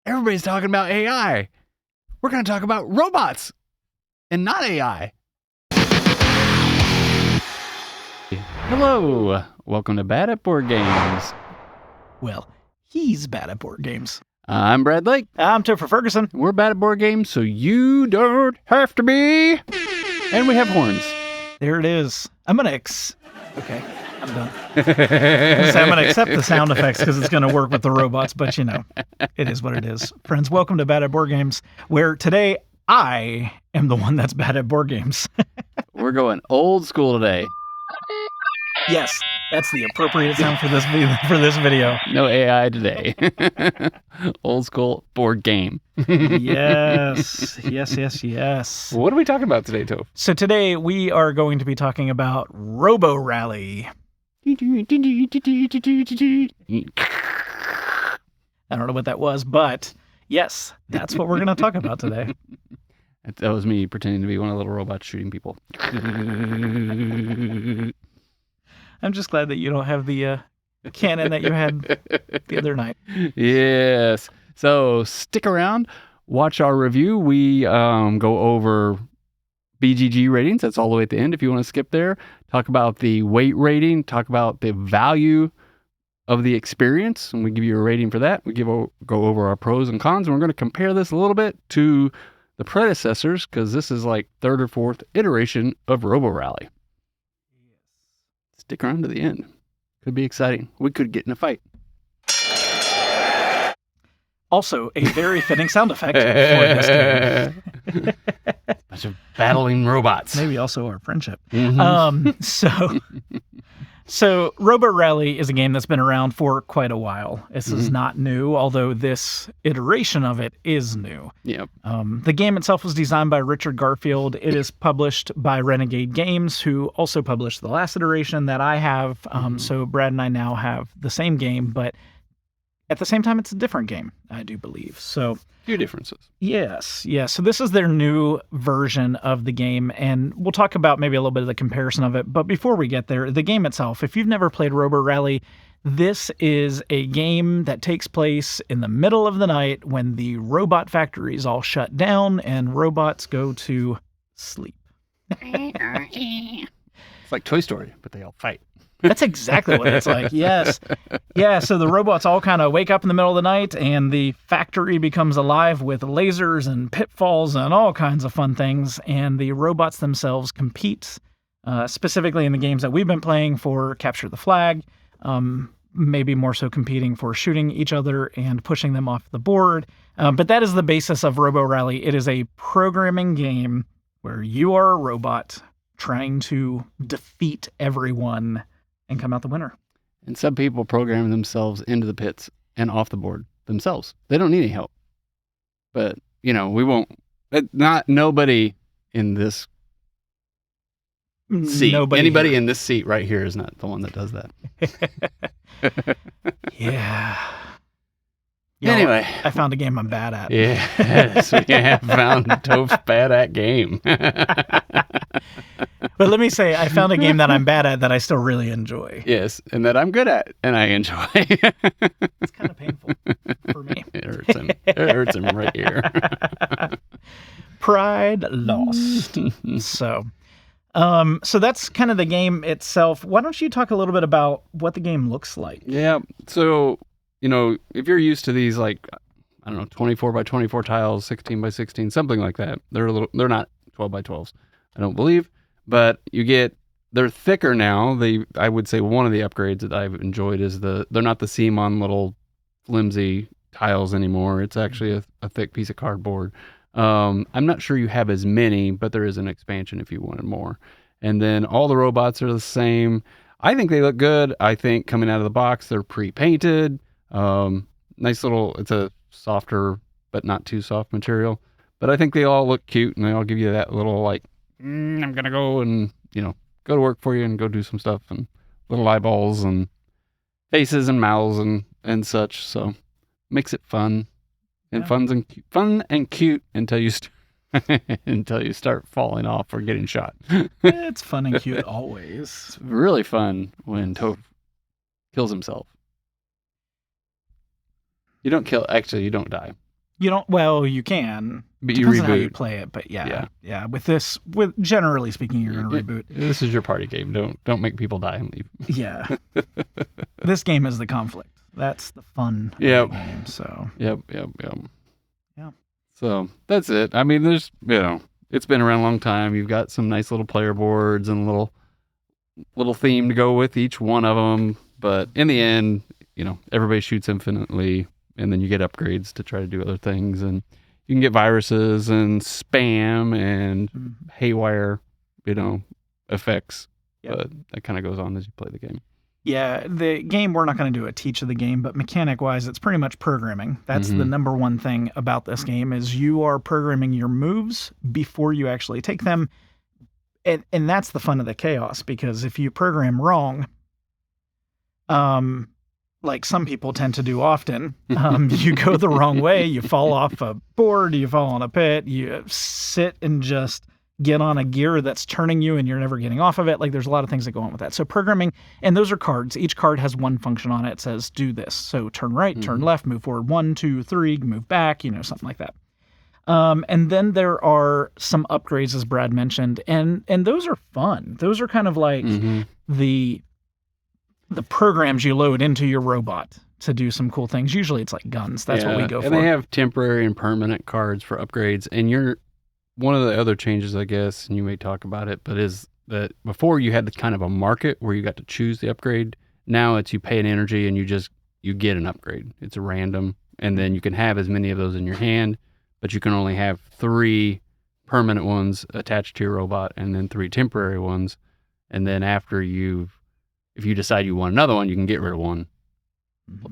everybody's talking about AI. We're going to talk about robots and not AI. Hello. Welcome to Bad at Board Games. Well, he's bad at board games. I'm Brad Lake. I'm Toph Ferguson. We're bad at board games, so you don't have to be. And we have horns. There it is. I'm going to Okay, I'm done. I'm going to accept the sound effects because it's going to work with the robots, but it is what it is. Friends, welcome to Bad at Board Games, where today I am the one that's bad at board games. We're going old school today. Yes, that's the appropriate sound for this video. No AI today. Old school board game. Yes. What are we talking about today, Toph? So today we are going to be talking about Robo Rally. I don't know what that was, but yes, that's what we're going to talk about today. That was me pretending to be one of the little robots shooting people. I'm just glad that you don't have the cannon that you had the other night. Yes. So stick around. Watch our review. We go over BGG ratings. That's all the way at the end if you want to skip there. Talk about the weight rating. Talk about the value of the experience. And we give you a rating for that. We go over our pros and cons. And we're going to compare this a little bit to the predecessors because this is like third or fourth iteration of Robo Rally. Stick around to the end. Could be exciting. We could get in a fight. Also, a very fitting sound effect for this game. Bunch of battling robots. Maybe also our friendship. Mm-hmm. So Robo Rally is a game that's been around for quite a while. This is not new, although this iteration of it is new. Yep. The game itself was designed by Richard Garfield. It is published by Renegade Games, who also published the last iteration that I have. So Brad and I now have the same game, but at the same time, it's a different game, I do believe. So Few differences. Yes. So this is their new version of the game, and we'll talk about maybe a little bit of the comparison of it. But before we get there, the game itself, if you've never played Robo Rally, this is a game that takes place in the middle of the night when the robot factories all shut down and robots go to sleep. It's like Toy Story, but they all fight. That's exactly what it's like. Yes. Yeah, so the robots all kind of wake up in the middle of the night and the factory becomes alive with lasers and pitfalls and all kinds of fun things. And the robots themselves compete, specifically in the games that we've been playing for Capture the Flag, maybe more so competing for shooting each other and pushing them off the board. But that is the basis of Robo Rally. It is a programming game where you are a robot trying to defeat everyone and come out the winner. And some people program themselves into the pits and off the board themselves. They don't need any help. But, we won't. Nobody in this seat. Anybody here in this seat right here is not the one that does that. Yeah. Anyway. I found a game I'm bad at. Yes, we have found Toph's bad at game. But let me say, I found a game that I'm bad at that I still really enjoy. Yes, and that I'm good at, and I enjoy. It's kind of painful for me. It hurts him. It hurts him right here. Pride lost. So that's kind of the game itself. Why don't you talk a little bit about what the game looks like? Yeah, so, if you're used to these, 24 by 24 tiles, 16 by 16, something like that. They're not 12 by 12s, I don't believe. But they're thicker now. I would say one of the upgrades that I've enjoyed is they're not the seam-on little flimsy tiles anymore. It's actually a thick piece of cardboard. I'm not sure you have as many, but there is an expansion if you wanted more. And then all the robots are the same. I think they look good. I think coming out of the box, they're pre-painted. Nice little, it's a softer, but not too soft material. But I think they all look cute, and they all give you that little I'm going to go and, go to work for you and go do some stuff, and little eyeballs and faces and mouths and such. So makes it fun and fun and cute until you start falling off or getting shot. It's fun and cute always. It's really fun when Toph kills himself. You don't die. You don't. Well, you can. But you Depends on how you reboot. play it, but yeah. With generally speaking, you're gonna reboot. This is your party game. Don't make people die and leave. Yeah. This game is the conflict. That's the fun of Yep. the game. So. Yep. Yeah. So that's it. I mean, there's it's been around a long time. You've got some nice little player boards and a little theme to go with each one of them. But in the end, everybody shoots infinitely, and then you get upgrades to try to do other things, and you can get viruses and spam and haywire, effects. Yep. But that kind of goes on as you play the game. Yeah, the game, we're not going to do a teach of the game, but mechanic-wise, it's pretty much programming. That's the number one thing about this game is you are programming your moves before you actually take them. And that's the fun of the chaos, because if you program wrong, like some people tend to do often, you go the wrong way, you fall off a board, you fall on a pit, you sit and just get on a gear that's turning you and you're never getting off of it. Like there's a lot of things that go on with that. So programming, and those are cards. Each card has one function on it. It says do this. So turn right, turn left, move forward 1, 2, 3, move back, something like that. And then there are some upgrades, as Brad mentioned, and those are fun. Those are kind of like the programs you load into your robot to do some cool things. Usually it's like guns. That's what we go for. And they have temporary and permanent cards for upgrades. And one of the other changes, I guess, and you may talk about it, but is that before you had kind of a market where you got to choose the upgrade. Now it's you pay an energy and you get an upgrade. It's a random, and then you can have as many of those in your hand, but you can only have 3 permanent ones attached to your robot and then 3 temporary ones. And then after if you decide you want another one, you can get rid of one,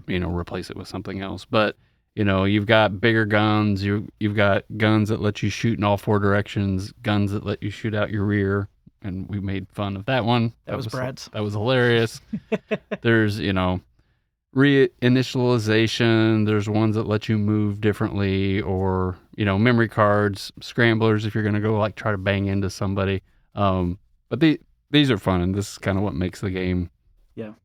replace it with something else. But you've got bigger guns. You've got guns that let you shoot in all 4 directions, guns that let you shoot out your rear. And we made fun of that one. That was Brad's. That was hilarious. There's, reinitialization. There's ones that let you move differently, or, memory cards, scramblers if you're going to go try to bang into somebody. But these are fun, and this is kind of what makes the game a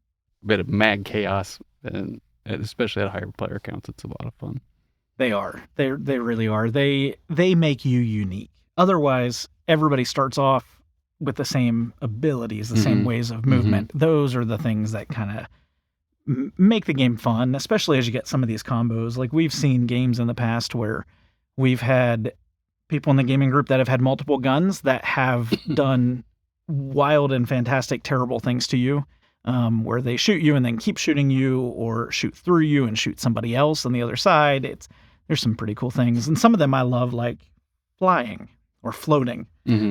bit of mad chaos, and especially at higher player counts, it's a lot of fun. They are. They really are. They make you unique. Otherwise, everybody starts off with the same abilities, the same ways of movement. Those are the things that kind of make the game fun, especially as you get some of these combos. Like we've seen games in the past where we've had people in the gaming group that have had multiple guns that have done wild and fantastic, terrible things to you. Where they shoot you and then keep shooting you, or shoot through you and shoot somebody else on the other side. There's some pretty cool things. And some of them I love, like flying or floating,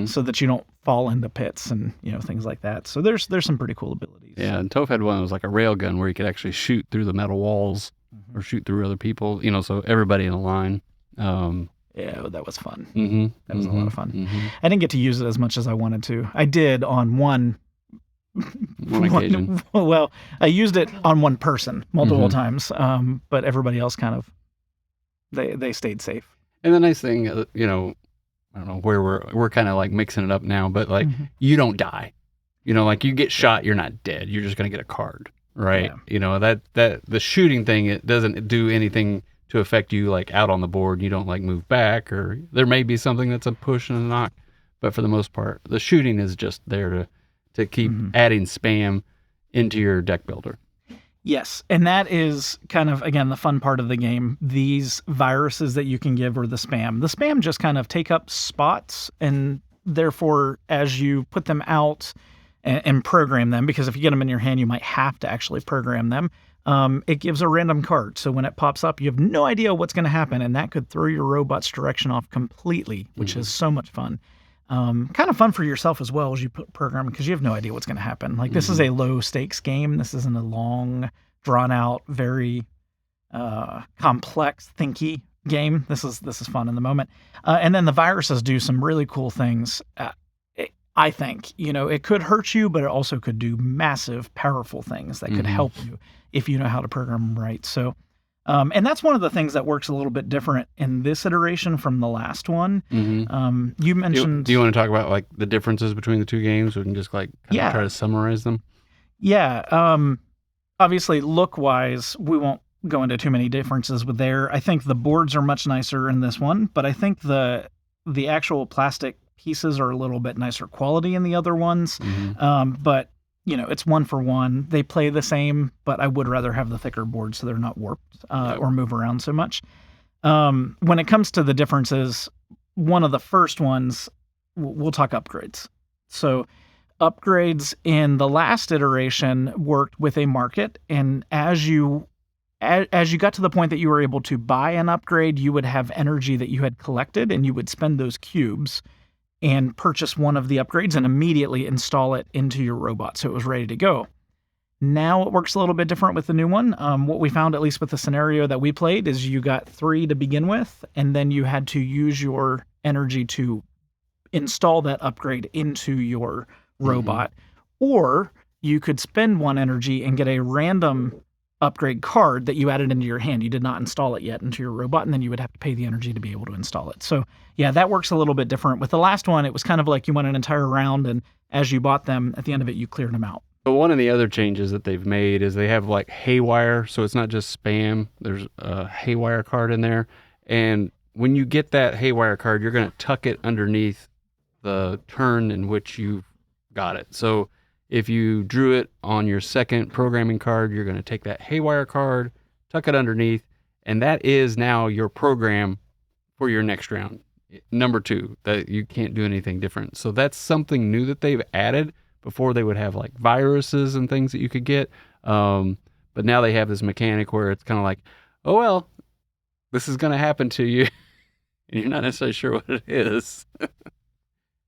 so that you don't fall into pits and, things like that. So there's some pretty cool abilities. Yeah, and Toph had one that was like a rail gun where you could actually shoot through the metal walls or shoot through other people, so everybody in a line. Yeah, that was fun. That was a lot of fun. I didn't get to use it as much as I wanted to. I did on one occasion. Well, I used it on one person multiple times, but everybody else kind of they stayed safe. And the nice thing, I don't know where we're kind of like mixing it up now, but like you don't die. Like you get shot, you're not dead. You're just gonna get a card, right? Yeah. That the shooting thing, it doesn't do anything to affect you like out on the board. You don't like move back, or there may be something that's a push and a knock, but for the most part, the shooting is just there to keep adding spam into your deck builder. Yes, and that is kind of, again, the fun part of the game. These viruses that you can give are the spam. The spam just kind of take up spots, and therefore, as you put them out and program them, because if you get them in your hand, you might have to actually program them, it gives a random card. So when it pops up, you have no idea what's going to happen, and that could throw your robot's direction off completely, which is so much fun. Kind of fun for yourself as well as you put programming, because you have no idea what's going to happen. Like this is a low stakes game. This isn't a long, drawn out, very complex, thinky game. This is fun in the moment. And then the viruses do some really cool things. I think, it could hurt you, but it also could do massive, powerful things that could help you if you know how to program them right. So, and that's one of the things that works a little bit different in this iteration from the last one. You mentioned... Do you want to talk about like the differences between the two games? We can just like try to summarize them. Yeah. Obviously, look-wise, we won't go into too many differences with there. I think the boards are much nicer in this one, but I think the actual plastic pieces are a little bit nicer quality in the other ones. But it's one for one. They play the same, but I would rather have the thicker boards so they're not warped or move around so much. When it comes to the differences, one of the first ones, we'll talk upgrades. So upgrades in the last iteration worked with a market, and as you got to the point that you were able to buy an upgrade, you would have energy that you had collected, and you would spend those cubes and purchase one of the upgrades and immediately install it into your robot so it was ready to go. Now it works a little bit different with the new one. What we found, at least with the scenario that we played, is you got 3 to begin with, and then you had to use your energy to install that upgrade into your robot. Or you could spend 1 energy and get a random upgrade card that you added into your hand. You did not install it yet into your robot, and then you would have to pay the energy to be able to install it. So yeah, that works a little bit different. With the last one, it was kind of like you went an entire round, and as you bought them, at the end of it, you cleared them out. But one of the other changes that they've made is they have like Haywire, so it's not just spam. There's a Haywire card in there, and when you get that Haywire card, you're going to tuck it underneath the turn in which you got it. So if you drew it on your second programming card, you're going to take that Haywire card, tuck it underneath, and that is now your program for your next round. Number 2, that you can't do anything different. So that's something new that they've added. Before they would have like viruses and things that you could get. But now they have this mechanic where it's kind of like, oh, well, this is going to happen to you. And you're not necessarily sure what it is.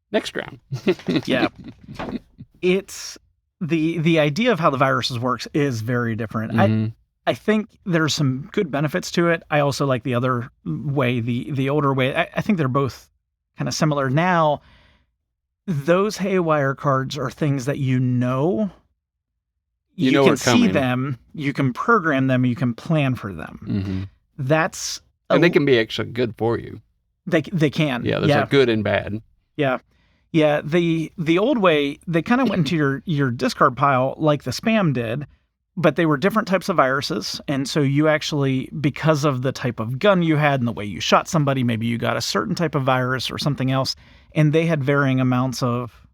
Next round. Yeah. It's the idea of how the viruses works is very different. I think there's some good benefits to it. I also like the other way, the older way. I think they're both kind of similar. Now, those Haywire cards are things that you know can see them, you can program them, you can plan for them. And they can be actually good for you. They can. Yeah, there's like good and bad. Yeah. The old way, they kind of went into your discard pile like the spam did, but they were different types of viruses. And so you actually, because of the type of gun you had and the way you shot somebody, maybe you got a certain type of virus or something else, and they had varying amounts of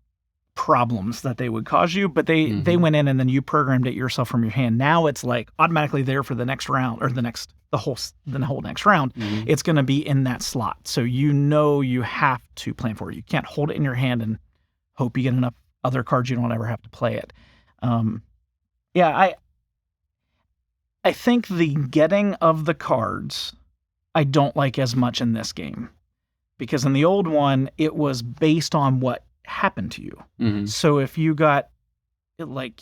problems that they would cause you, but they went in and then you programmed it yourself from your hand. Now it's like automatically there for the next round, or the whole next round. It's going to be in that slot. So you have to plan for it. You can't hold it in your hand and hope you get enough other cards you don't ever have to play it. I think the getting of the cards I don't like as much in this game. Because in the old one, it was based on what happened to you. So if you got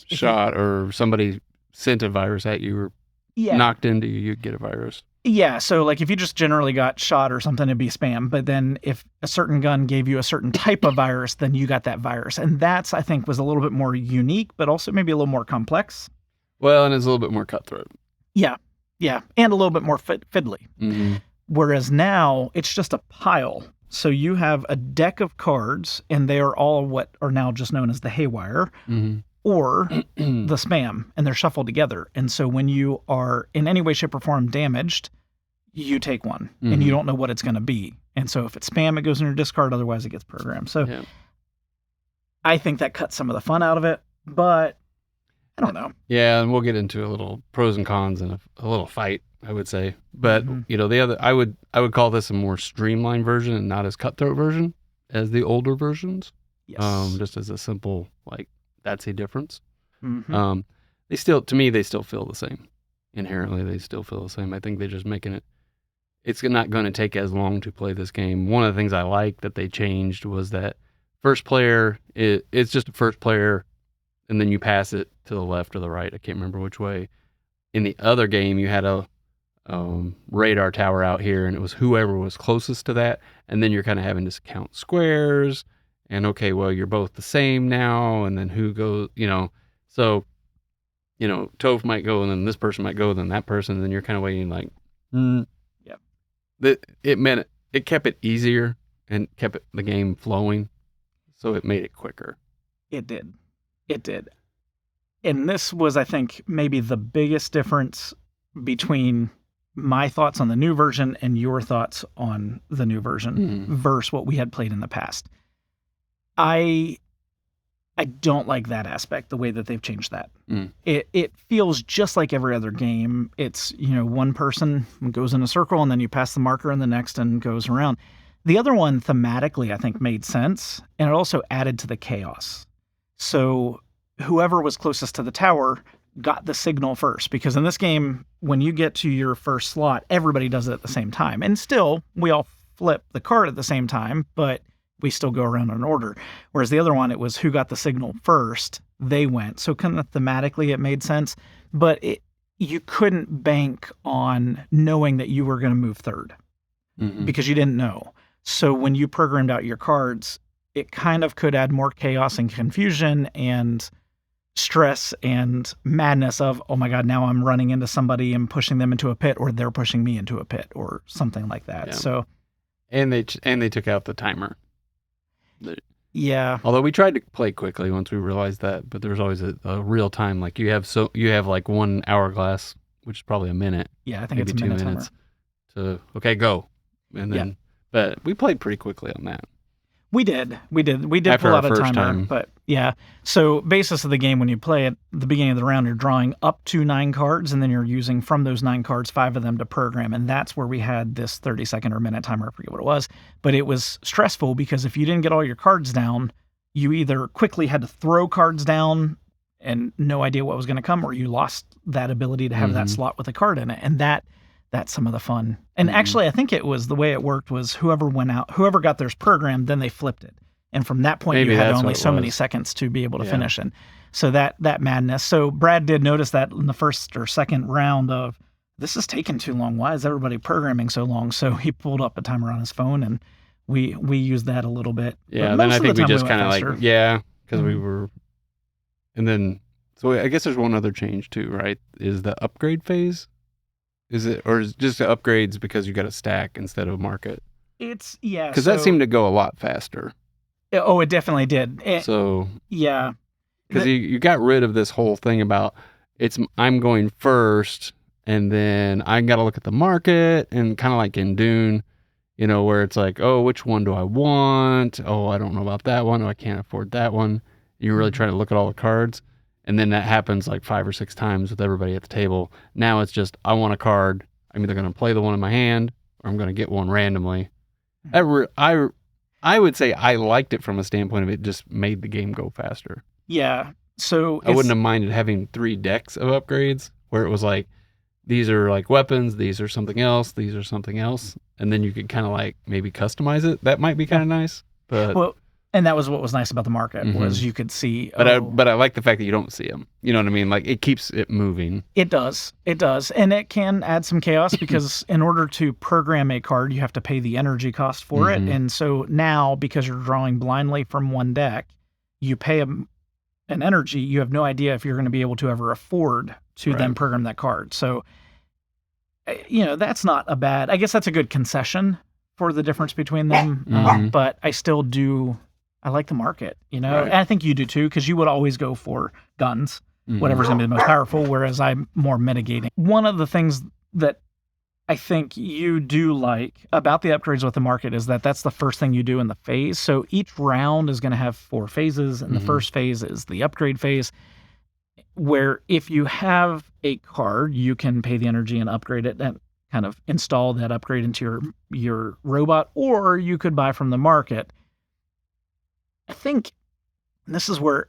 shot or somebody sent a virus at you or knocked into you, you'd get a virus. Yeah, so like if you just generally got shot or something, it'd be spam. But then if a certain gun gave you a certain type of virus, then you got that virus. And that's, I think, was a little bit more unique, but also maybe a little more complex. Well, and it's a little bit more cutthroat. Yeah, and a little bit more fiddly. Whereas now, it's just a pile. So you have a deck of cards, and they are all what are now just known as the Haywire, or the spam, and they're shuffled together. And so when you are in any way, shape, or form damaged, you take one, and you don't know what it's going to be. And so if it's spam, it goes in your discard, otherwise it gets programmed. So I think that cuts some of the fun out of it, but I don't know. Yeah, and we'll get into a little pros and cons and a little fight, I would say. But the other, I would call this a more streamlined version and not as cutthroat version as the older versions. Yes. Just as a simple that's a difference. They still feel the same. Inherently, they still feel the same. I think they're just making it. It's not going to take as long to play this game. One of the things I like that they changed was that first player, it's just a first player, and then you pass it to the left or the right. I can't remember which way. In the other game, you had a radar tower out here, and it was whoever was closest to that, and then you're kind of having to count squares, and okay, well, you're both the same now, and then who goes, so, Toph might go, and then this person might go, and then that person, and then you're kind of waiting like, it kept it easier and kept the game flowing, so it made it quicker. It did. And this was, I think, maybe the biggest difference between my thoughts on the new version and your thoughts on the new version versus what we had played in the past. I don't like that aspect, the way that they've changed that. It feels just like every other game. It's, one person goes in a circle and then you pass the marker and the next and goes around. The other one thematically, I think, made sense, and it also added to the chaos. So whoever was closest to the tower got the signal first, because in this game, when you get to your first slot, everybody does it at the same time. And still, we all flip the card at the same time, but we still go around in order. Whereas the other one, it was who got the signal first, they went. So kind of thematically, it made sense, but you couldn't bank on knowing that you were going to move third because you didn't know. So when you programmed out your cards, it kind of could add more chaos and confusion and stress and madness of, oh my God, now I'm running into somebody and pushing them into a pit, or they're pushing me into a pit, or something like that. Yeah. So, and they took out the timer. Yeah. Although we tried to play quickly once we realized that, but there was always a real time. Like you have like 1 hourglass, which is probably a minute. Yeah, I think it's a minute 2 minutes to go, and then. But we played pretty quickly on that. We did pull out a timer, but yeah. So basis of the game, when you play at the beginning of the round, you're drawing up to 9 cards, and then you're using from those 9 cards, 5 of them to program. And that's where we had this 30-second or minute timer. I forget what it was, but it was stressful because if you didn't get all your cards down, you either quickly had to throw cards down and no idea what was going to come, or you lost that ability to have that slot with a card in it. And that's some of the fun. And actually, I think it was the way it worked was whoever got theirs programmed, then they flipped it. And from that point, you had only so many seconds to be able to finish. And so that madness. So Brad did notice that in the first or second round of, this is taking too long. Why is everybody programming so long? So he pulled up a timer on his phone, and we used that a little bit. Yeah, then I think we just kind of because we were, and then, so I guess there's one other change too, right? Is the upgrade phase. Is it, or is it just upgrades because you got to stack instead of market? Because that seemed to go a lot faster. Oh, it definitely did. Yeah. Because you got rid of this whole thing about I'm going first, and then I got to look at the market, and kind of like in Dune, where it's like, oh, which one do I want? Oh, I don't know about that one. Oh, I can't afford that one. You really try to look at all the cards. And then that happens like 5 or 6 times with everybody at the table. Now it's just, I want a card. I'm either going to play the one in my hand, or I'm going to get one randomly. I would say I liked it from a standpoint of it just made the game go faster. Yeah. So I wouldn't have minded having 3 decks of upgrades where it was like, these are like weapons, these are something else, these are something else. And then you could kind of like maybe customize it. That might be kind of nice. But and that was what was nice about the market was you could see. But I like the fact that you don't see them. You know what I mean? Like it keeps it moving. It does, and it can add some chaos because in order to program a card, you have to pay the energy cost for it. And so now, because you're drawing blindly from one deck, you pay an energy. You have no idea if you're going to be able to ever afford to then program that card. So, that's not a bad. I guess that's a good concession for the difference between them. But I still do. I like the market, and I think you do too, because you would always go for guns, whatever's going to be the most powerful, whereas I'm more mitigating. One of the things that I think you do like about the upgrades with the market is that that's the first thing you do in the phase. So each round is going to have 4 phases, and the first phase is the upgrade phase, where if you have a card, you can pay the energy and upgrade it and kind of install that upgrade into your robot, or you could buy from the market. I think this is where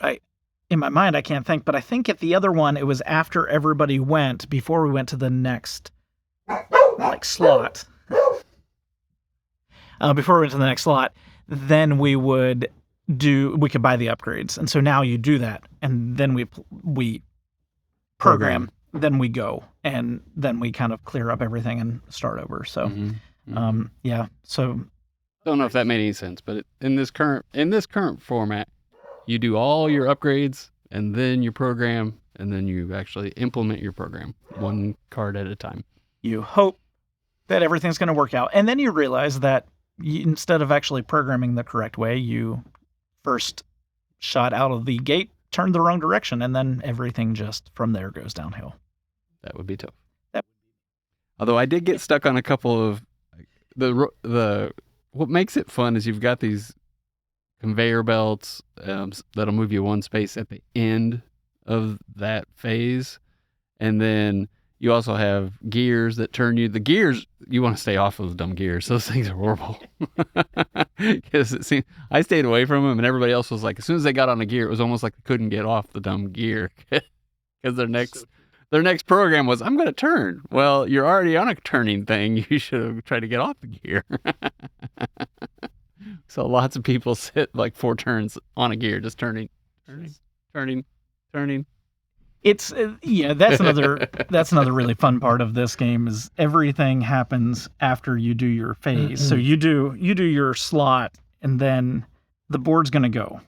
in my mind, I can't think, but I think at the other one, it was after everybody went, before we went to the next slot. Before we went to the next slot, then we could buy the upgrades. And so now you do that, and then we program, then we go, and then we kind of clear up everything and start over. So, so. Don't know if that made any sense, but in this current format, you do all your upgrades and then you program, and then you actually implement your program 1 card at a time. You hope that everything's going to work out, and then you realize that instead of actually programming the correct way, you first shot out of the gate, turned the wrong direction, and then everything just from there goes downhill. That would be tough. Although I did get stuck on a couple of the what makes it fun is you've got these conveyor belts that'll move you one space at the end of that phase, and then you also have gears that turn you. The gears, you want to stay off those dumb gears. Those things are horrible. Because it seemed I stayed away from them, and everybody else was like, as soon as they got on a gear, it was almost like they couldn't get off the dumb gear because their next program was, I'm going to turn. Well, you're already on a turning thing. You should have tried to get off the gear. So lots of people sit like 4 turns on a gear, just turning. It's that's another really fun part of this game is everything happens after you do your phase. So you do your slot, and then the board's going to go.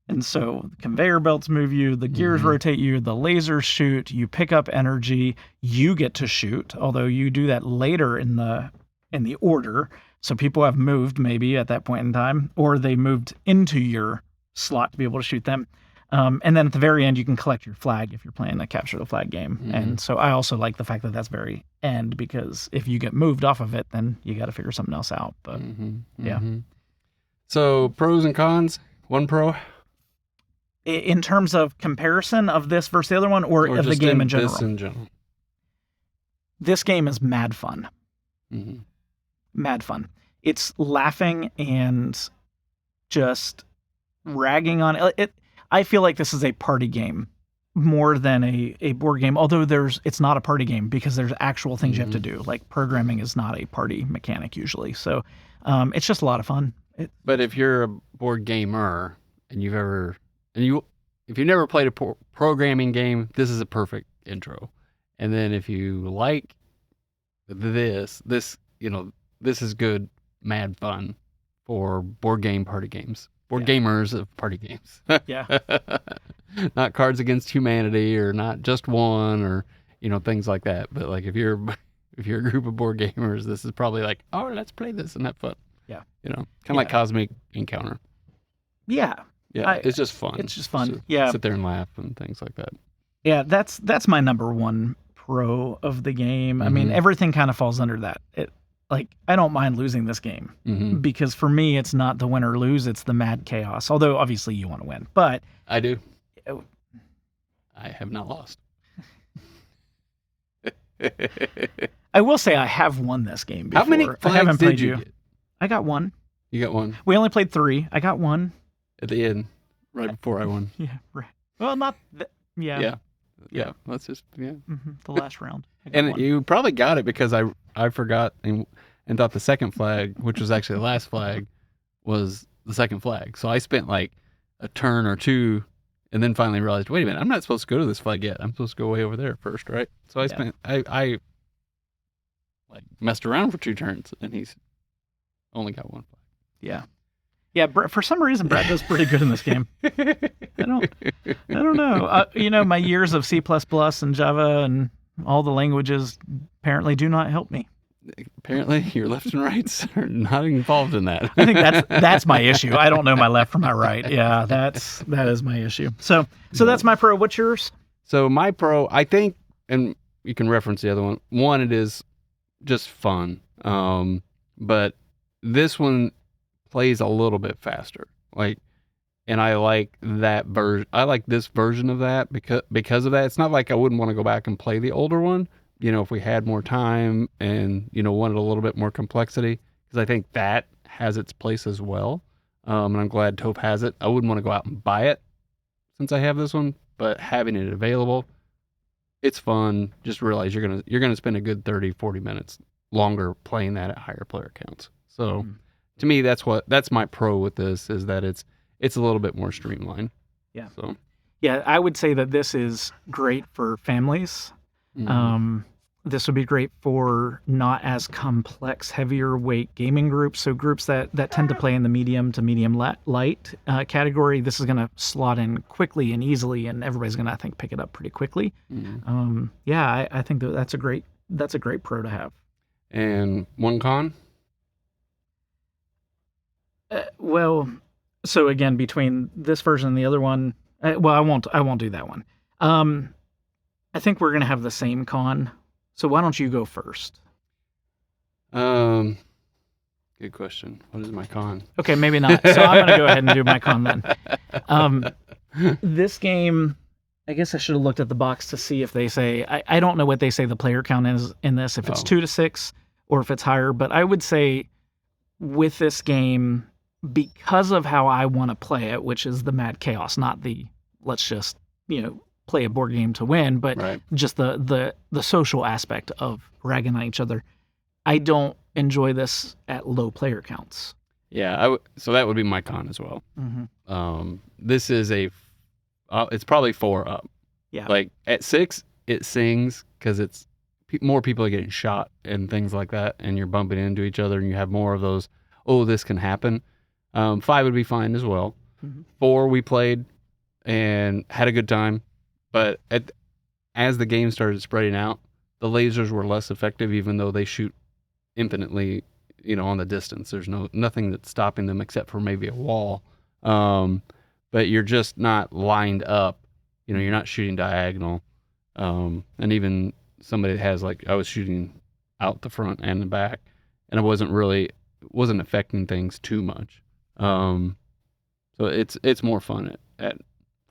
And so the conveyor belts move you, the gears rotate you, the lasers shoot, you pick up energy, you get to shoot, although you do that later in the order. So people have moved maybe at that point in time, or they moved into your slot to be able to shoot them. And then at the very end, you can collect your flag if you're playing a capture the flag game. And so I also like the fact that that's very end, because if you get moved off of it, then you got to figure something else out. But yeah. So pros and cons, one pro? In terms of comparison of this versus the other one, or of the game in general? This in general. This game is mad fun. Mad fun. It's laughing and just ragging on it. I feel like this is a party game more than a board game, although it's not a party game because there's actual things you have to do. Like programming is not a party mechanic usually. So it's just a lot of fun. But if you're a board gamer and if you've never played a programming game, this is a perfect intro. And then if you like this is good, mad fun for board game party games. Gamers of party games. Yeah. Not Cards Against Humanity or not Just One or, things like that. But like if you're a group of board gamers, this is probably like, oh, let's play this and have fun. Yeah. Kind of like Cosmic Encounter. Yeah. Yeah. It's just fun. It's just fun. So sit there and laugh and things like that. Yeah. That's my number one pro of the game. I mean, everything kind of falls under that. I don't mind losing this game because for me, it's not the win or lose, it's the mad chaos. Although obviously you want to win, but I do. I have not lost. I will say I have won this game before. How many flags did you get? I got one. You got one? We only played 3. I got one. At the end, right before I won. Yeah, right. Well, not... Yeah. Let's just... Yeah. The last round. And one. You probably got it because I forgot and thought the second flag, which was actually the last flag, was the second flag. So I spent like a turn or two and then finally realized, wait a minute, I'm not supposed to go to this flag yet. I'm supposed to go way over there first, right? So I like messed around for 2 turns and he's only got 1 flag. Yeah. Yeah, for some reason, Brad does pretty good in this game. I don't know. My years of C++ and Java and all the languages apparently do not help me. Apparently, your lefts and rights are not involved in that. I think that's my issue. I don't know my left from my right. Yeah, that is my issue. So that's my pro. What's yours? So my pro, I think, and you can reference the other one. One, it is just fun, but this one plays a little bit faster. And I like that version. I like this version of that because of that. It's not like I wouldn't want to go back and play the older one. If we had more time and, wanted a little bit more complexity, because I think that has its place as well. And I'm glad Toph has it. I wouldn't want to go out and buy it since I have this one, but having it available, it's fun. Just realize you're going to spend a good 30, 40 minutes longer playing that at higher player counts. So to me, that's my pro with this, is that it's a little bit more streamlined. Yeah. So yeah, I would say that this is great for families. This would be great for not as complex, heavier weight gaming groups. So groups that tend to play in the medium to medium light category. This is going to slot in quickly and easily, and everybody's going to, I think, pick it up pretty quickly. I think that's a great pro to have. And one con? So again, between this version and the other one, I won't do that one. I think we're going to have the same con. So why don't you go first? Good question. What is my con? Okay, maybe not. So I'm going to go ahead and do my con then. This game, I guess I should have looked at the box to see if they say, I don't know what they say the player count is in this, if it's 2 to 6 or if it's higher, but I would say with this game, because of how I want to play it, which is the mad chaos, not the let's just, play a board game to win, but just the social aspect of ragging on each other. I don't enjoy this at low player counts. Yeah, so that would be my con as well. Mm-hmm. This is it's probably 4 up. Yeah. Like at 6, it sings because it's more people are getting shot and things like that, and you're bumping into each other, and you have more of those. Oh, this can happen. 5 would be fine as well. Mm-hmm. 4 we played and had a good time, but as the game started spreading out, the lasers were less effective, even though they shoot infinitely, on the distance. There's nothing that's stopping them except for maybe a wall. But you're just not lined up. You're not shooting diagonal. And even somebody that has I was shooting out the front and the back, and it wasn't affecting things too much. So it's more fun at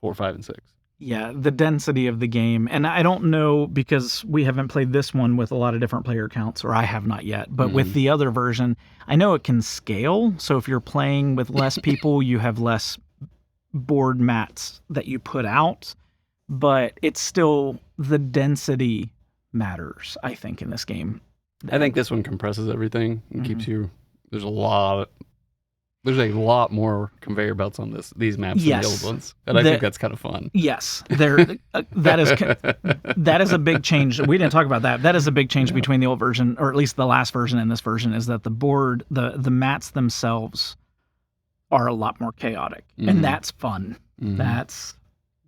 4, 5, and 6. Yeah, the density of the game. And I don't know, because we haven't played this one with a lot of different player counts, or I have not yet, but with the other version, I know it can scale. So if you're playing with less people, you have less board mats that you put out, but it's still, the density matters, I think, in this game. I think this one compresses everything and keeps you, there's a lot more conveyor belts on these maps than the old ones, and I think that's kind of fun. Yes, that is a big change. We didn't talk about that. That is a big change between the old version, or at least the last version and this version, is that the board, the mats themselves are a lot more chaotic, and that's fun. That's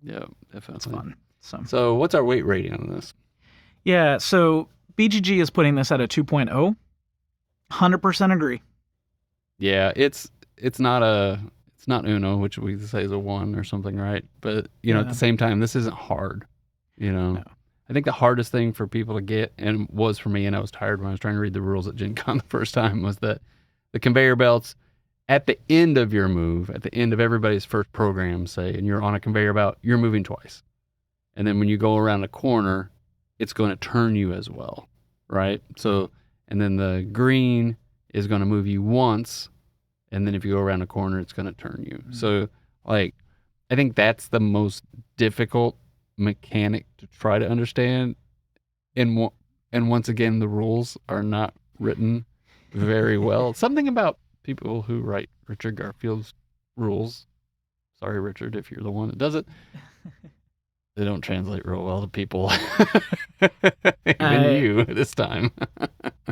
definitely it's fun. So what's our weight rating on this? Yeah, so BGG is putting this at a 2.0. 100% agree. Yeah, it's not Uno, which we say is a 1 or something, right? But at the same time, this isn't hard. No. I think the hardest thing for people to get, and was for me, and I was tired when I was trying to read the rules at Gen Con the first time, was that the conveyor belts at the end of your move, at the end of everybody's first program, say, and you're on a conveyor belt, you're moving twice. And then when you go around a corner, it's going to turn you as well, right? So, and then the green is going to move you once, and then if you go around a corner, it's going to turn you. So, I think that's the most difficult mechanic to try to understand. And once again, the rules are not written very well. Something about people who write Richard Garfield's rules. Sorry, Richard, if you're the one that does it. They don't translate real well to people. Even you this time.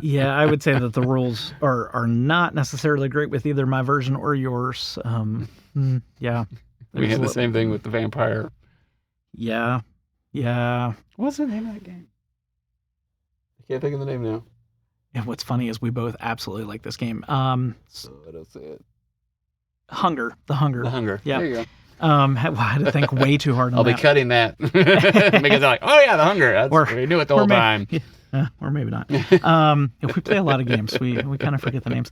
Yeah, I would say that the rules are not necessarily great with either my version or yours. Yeah. We had the same thing with the vampire. Yeah. What's the name of that game? I can't think of the name now. And what's funny is we both absolutely like this game. I don't say it. Hunger. The Hunger. Yeah. There you go. I had to think way too hard on that. I'll be cutting that. Because they're like, oh yeah, the Hunger. We knew it the whole time. Or maybe not. If we play a lot of games, we kind of forget the names.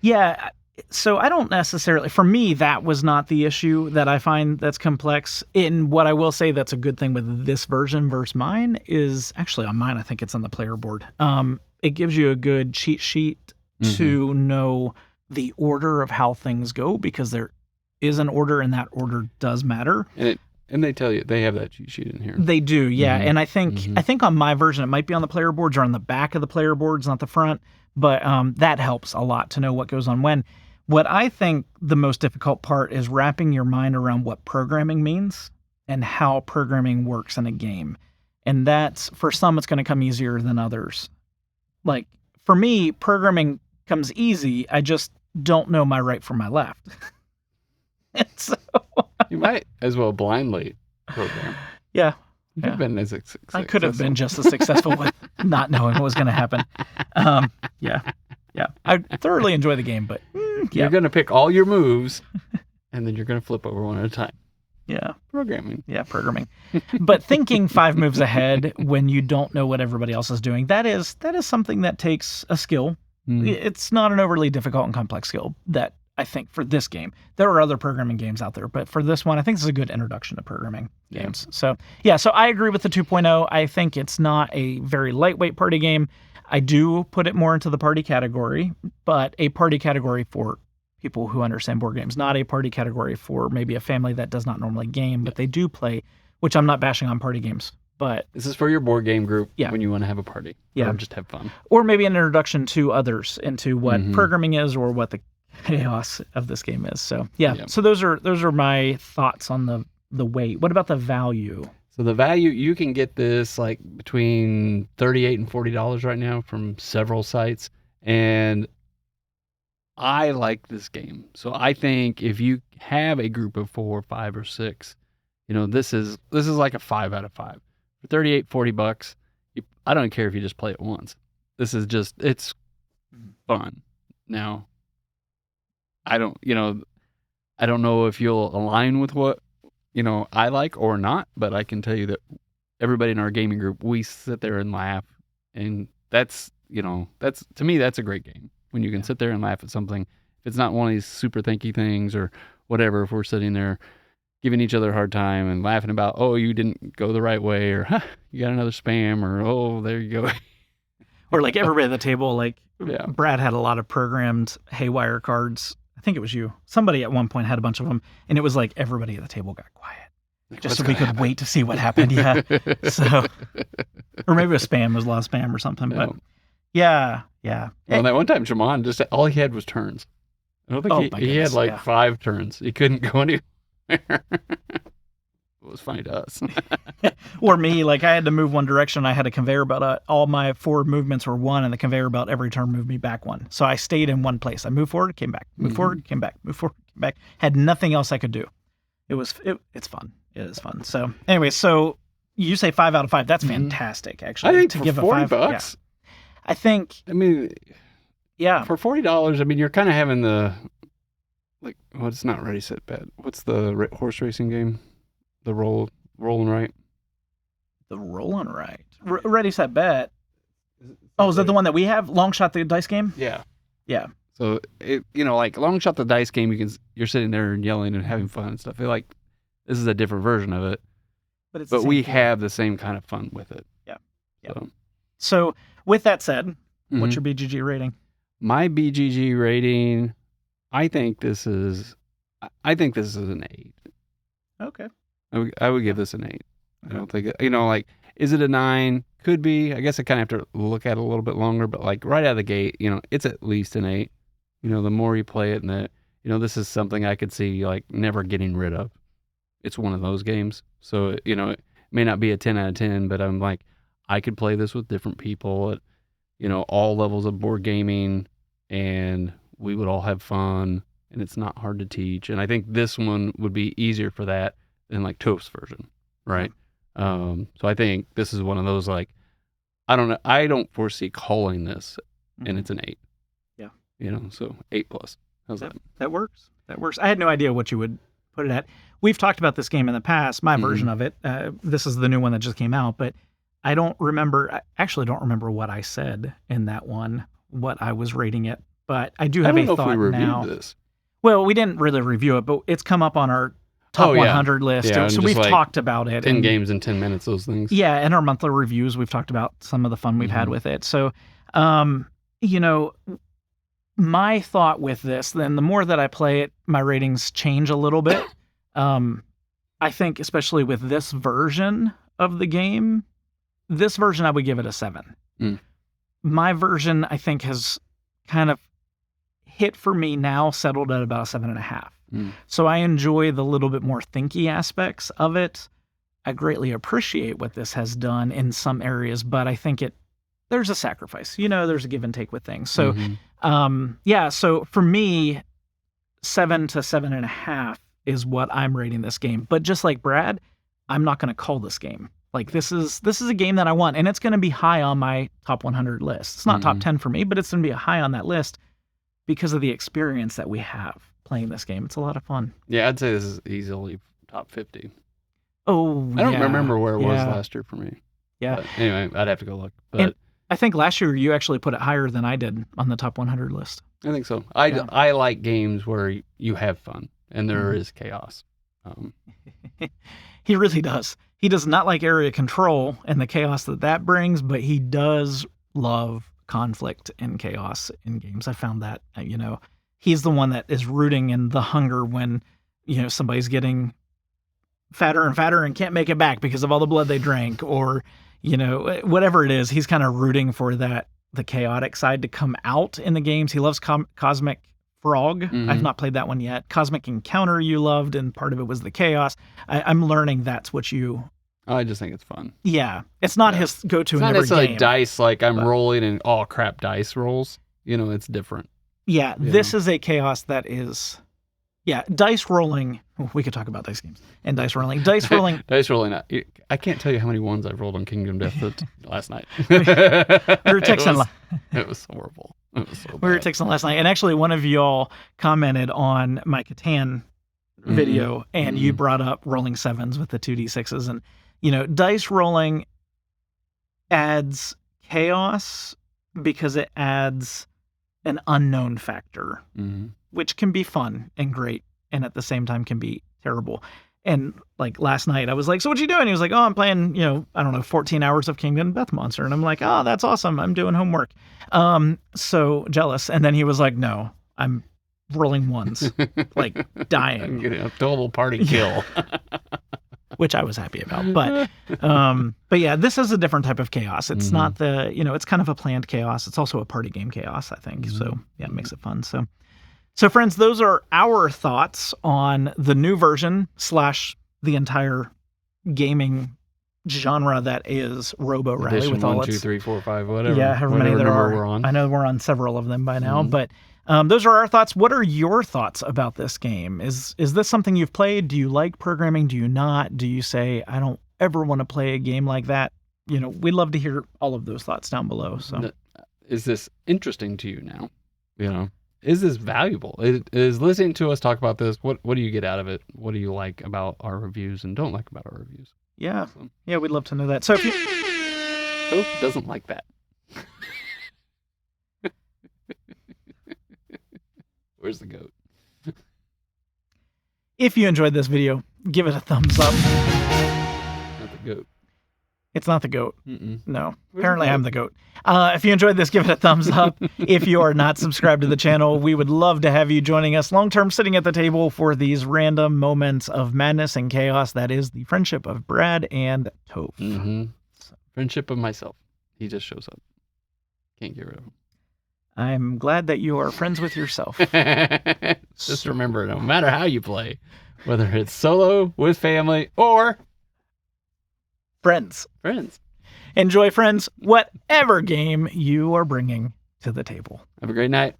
Yeah, so I don't necessarily, for me, that was not the issue that I find that's complex. In what I will say that's a good thing with this version versus mine is, actually on mine, I think it's on the player board. It gives you a good cheat sheet to know the order of how things go, because there is an order, and that order does matter. And they tell you, they have that cheat sheet in here. They do, yeah. And I think on my version, it might be on the player boards or on the back of the player boards, not the front. But that helps a lot to know what goes on when. What I think the most difficult part is wrapping your mind around what programming means and how programming works in a game. And that's, for some, it's going to come easier than others. Like, for me, programming comes easy. I just don't know my right from my left. And so you might as well blindly program. Yeah. You could have been as successful. I could have been just as successful with not knowing what was going to happen. Yeah. I thoroughly enjoy the game, but you're going to pick all your moves, and then you're going to flip over one at a time. Yeah. Programming. Yeah, programming. But thinking 5 moves ahead when you don't know what everybody else is doing, that is something that takes a skill. It's not an overly difficult and complex skill that I think for this game. There are other programming games out there, but for this one, I think this is a good introduction to programming games. So I agree with the 2.0. I think it's not a very lightweight party game. I do put it more into the party category, but a party category for people who understand board games, not a party category for maybe a family that does not normally game, but they do play, which I'm not bashing on party games. But this is for your board game group when you want to have a party or just have fun. Or maybe an introduction to others into what programming is or what the chaos of this game is. So, So those are my thoughts on the weight. What about the value? So the value, you can get this like between $38 and $40 right now from several sites. And I like this game. So I think if you have a group of 4, 5, or 6, this is like a 5 out of 5. For $38-$40, I don't care if you just play it once. This is it's fun. Now, I don't know if you'll align with what, I like or not, but I can tell you that everybody in our gaming group, we sit there and laugh. And that's to me, that's a great game. When you can sit there and laugh at something. If it's not one of these super thinky things or whatever, if we're sitting there giving each other a hard time and laughing about, oh, you didn't go the right way, or you got another spam, or oh, there you go. Or like everybody at the table, like Brad had a lot of programmed Haywire cards. I think it was you. Somebody at one point had a bunch of them, and it was like everybody at the table got quiet. Just so we could wait to see what happened. Yeah. So, or maybe it was spam, it was a lot of spam or something. But yeah. Well, that one time, Shimon, just all he had was turns. I don't think he had like 5 turns. He couldn't go anywhere. It was funny to us. Or me, like I had to move one direction. I had a conveyor belt. All my forward movements were 1, and the conveyor belt every turn moved me back 1. So I stayed in one place. I moved forward, came back. Moved forward, came back. Moved forward, came back. Had nothing else I could do. It's fun. It is fun. So anyway, so you say 5 out of 5. That's fantastic, actually. I think to give $40. Yeah. I think. I mean, yeah. For $40, I mean, you're kind of having the, like, well, it's not Ready, Set, Bet. What's the horse racing game? The roll and right. The roll and right. Ready, Set, Bet. Oh, is that the one that we have? Long Shot, the dice game? Yeah. Yeah. So like Long Shot, the dice game, you're sitting there and yelling and having fun and stuff. Like, this is a different version of it. But we have the same kind of fun with it. Yeah. So with that said, what's your BGG rating? My BGG rating, I think this is an 8. Okay. I would give this an 8. I don't think like, is it a 9? Could be. I guess I kind of have to look at it a little bit longer, but like right out of the gate, it's at least an 8. The more you play it, and this is something I could see like never getting rid of. It's one of those games. So, it may not be a 10 out of 10, but I'm like, I could play this with different people at, all levels of board gaming, and we would all have fun, and it's not hard to teach. And I think this one would be easier for that than like Toph's version, right? So I think this is one of those, like, I don't know, I don't foresee calling this, and it's an 8. Yeah. So 8+. How's that? That works. I had no idea what you would put it at. We've talked about this game in the past, my version of it. This is the new one that just came out, but I actually don't remember what I said in that one, what I was rating it, but I do have a thought now. I don't know if we reviewed this. Well, we didn't really review it, but it's come up on our top 100 list. Yeah, so we've talked about it. 10 games in 10 minutes, those things. Yeah, in our monthly reviews, we've talked about some of the fun we've had with it. So, my thought with this, then the more that I play it, my ratings change a little bit. I think especially with this version of the game, I would give it a 7. My version, I think, has kind of hit for me now, settled at about a 7.5. So I enjoy the little bit more thinky aspects of it. I greatly appreciate what this has done in some areas, but I think there's a sacrifice. There's a give and take with things. So, so for me, 7 to 7.5 is what I'm rating this game. But just like Brad, I'm not going to call this game. Like, this is a game that I want, and it's going to be high on my top 100 list. It's not top 10 for me, but it's going to be high on that list because of the experience that we have playing this game. It's a lot of fun. Yeah, I'd say this is easily top 50. Oh, I don't remember where it was last year for me. Yeah. But anyway, I'd have to go look. But I think last year you actually put it higher than I did on the top 100 list. I think so. I like games where you have fun and there is chaos. He really does. He does not like area control and the chaos that brings, but he does love conflict and chaos in games. I found that, he's the one that is rooting in the hunger when, somebody's getting fatter and fatter and can't make it back because of all the blood they drank, or, whatever it is, he's kind of rooting for the chaotic side to come out in the games. He loves Cosmic Frog. I've not played that one yet. Cosmic Encounter you loved, and part of it was the chaos. I'm learning that's what you... I just think it's fun. Yeah. It's not his go-to in every game. It's not necessarily dice, like I'm rolling and crap dice rolls. It's different. Yeah, this is a chaos that is... Yeah, dice rolling... We could talk about dice games and dice rolling. Dice rolling... Dice rolling. I can't tell you how many ones I've rolled on Kingdom Death last night. We were texting... It was horrible. It was so bad. We were texting last night, and actually one of y'all commented on my Catan video, and you brought up rolling sevens with the 2d6s, and dice rolling adds chaos because it adds an unknown factor, which can be fun and great, and at the same time can be terrible. And like last night, I was like, "So what you doing?" He was like, "Oh, I'm playing, 14 hours of Kingdom Death Monster." And I'm like, "Oh, that's awesome. I'm doing homework." So jealous. And then he was like, "No, I'm rolling ones, like dying." I'm getting a total party kill. Which I was happy about. But yeah, this is a different type of chaos. It's not it's kind of a planned chaos. It's also a party game chaos, I think. So yeah, it makes it fun. So friends, those are our thoughts on the new version / the entire gaming genre that is Robo Rally. Edition with all 1, 2, 3, 4, 5, whatever. Yeah, however many there are. We're on. I know we're on several of them by now, but those are our thoughts. What are your thoughts about this game? Is this something you've played? Do you like programming? Do you not? Do you say, I don't ever want to play a game like that? We'd love to hear all of those thoughts down below. So, is this interesting to you now? Is this valuable? Is listening to us talk about this, what do you get out of it? What do you like about our reviews and don't like about our reviews? Yeah. Yeah, we'd love to know that. So if you... Toph doesn't like that. Where's the goat? If you enjoyed this video, give it a thumbs up. Not the goat. It's not the goat. No. Apparently the goat? I'm the goat. If you enjoyed this, give it a thumbs up. If you are not subscribed to the channel, we would love to have you joining us long-term, sitting at the table for these random moments of madness and chaos. That is the friendship of Brad and Toph. Friendship of myself. He just shows up. Can't get rid of him. I'm glad that you are friends with yourself. Just remember, no matter how you play, whether it's solo, with family, or... Friends. Enjoy, friends, whatever game you are bringing to the table. Have a great night.